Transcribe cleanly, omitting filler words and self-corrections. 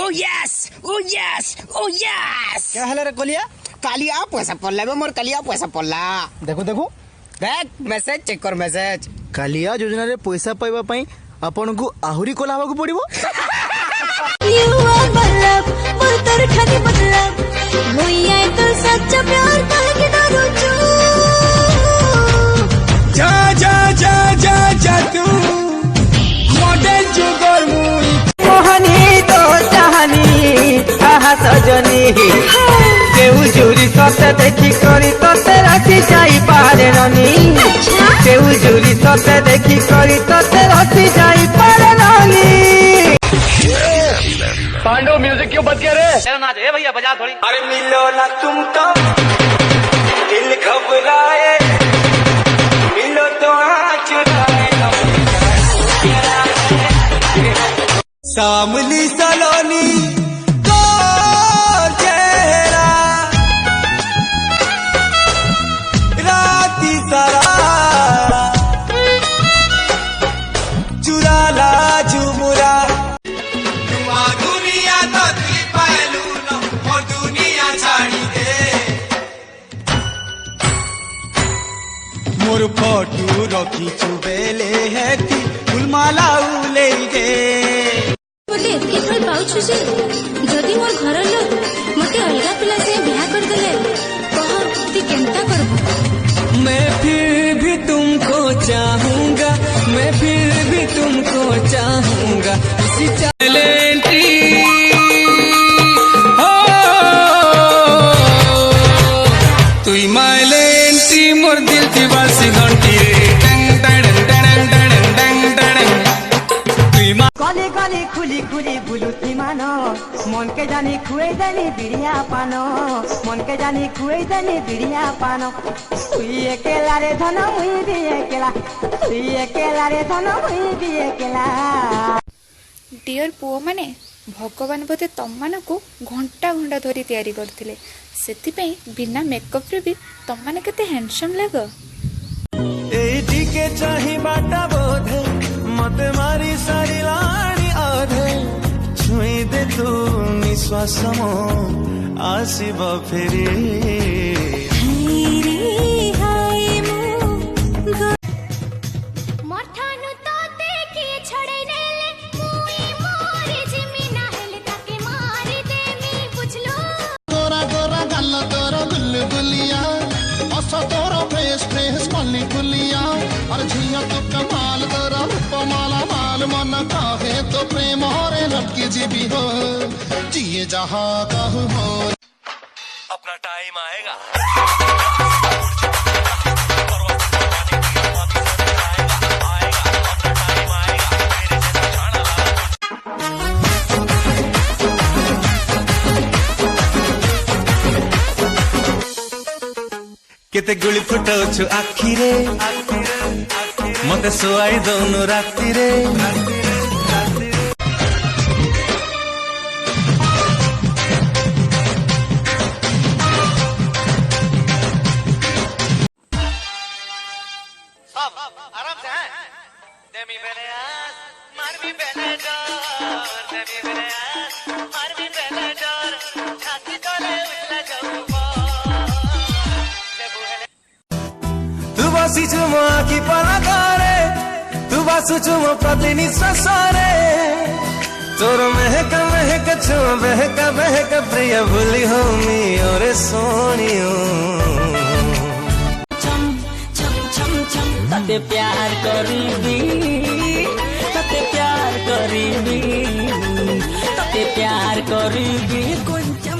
ओ yes ओ yes ओ yes. क्या हला रे कोलिया? कालिया पैसा पड़ला बे मोर कालिया पैसा पड़ला। देखो देखो देख मैसेज चेक कर मैसेज। कालिया योजना रे पैसा पाइबा पई आपन को आहुरी कोला हवा को पड़िबो। युवा बल्लभ बोलतर खाली मतलब होइया तो सच्चा प्यार कह के डरो जा जा जा जा जा तू मॉडल जुगर मुई मोहनी तो चाहनी आहा सजनी केउ जुरी सते देखी करी तते राखी जाई पारे ननी केउ जुरी सते देखी करी तते राखी जाई पारे ननी। पांडव म्यूजिक क्यों बज गया रे? ना दे भैया बजा थोड़ी। अरे मिलो ना तुम तो दिल घबराए, मिलो तो आँख चुराए। सामली सलोनी तो चेहरा राती सरा चुरा ला झुमुरा। दुनिया तो तुझी पायलू न और दुनिया छाड़ी दे मोर फोटू रखी चुबेले है कि फुलमाला उले दे बोले एते फल पाउछु जे जदी मोर घर लोग मते अलगा पिला से बियाह कर देले कह ती केनता करबो। मैं फिर भी तुमको चाहूंगा, मैं फिर भी तुमको चाहूंगा इसी टैलेंटी हो तू माइलेंटी मोर दिल की बासी घंटी टंग टंग टंग टंग टंग टंग गली गली खुली खुली बुलुती मानो मन के जानी खुए जानी बिड़िया पानो मन के जानी खुए जानी बिड़िया पानो तुई अकेला रे धन हुई भी अकेला तुई अकेला रे धन हुई भी अकेला। डियर पुओ माने भगवान बोधे तम मानकु घंटा घंटा धरी तैयारी करथिले सेथिपई बिना मेकअप रे भी तम माने केते हैंडसम लागो। एटी के चाही बाटा बोधे मते मारी सारी लाड़ी आधे छुई दे तू निश्वास मो आसीब फेरी मठानु तो देखी छड़े नेले मुई मोरे जिमी ना हेले ताके मारी देमी बुझलो। गोरा गोरा गल तोर बुलबुलिया अस तोर फ्रेश फ्रेश मल्ली फुलिया और झिया तो कमाल तोर रूपमाला माल मन काहे तो प्रेम हरे लटकी जीबी हो जिए जहां कहूं हो अपना टाइम आएगा। केते गुली फुटाउछु आखिरे मते सोआई दौनु राति रे आराम से है देमी बेले आस मार भी बेले डर देमी बेले आस मार भी बेले डर छाती तोले उठला जाऊबा तू बसिछु मो आखि पलकारे तू बसुछु मो प्रति निश्वासरे तोर महक महक छु बहक बहक प्रिय भूली होमी ओरे सोनियो तते प्यार करीबी तते प्यार करीबी तते प्यार करीबी कुंचा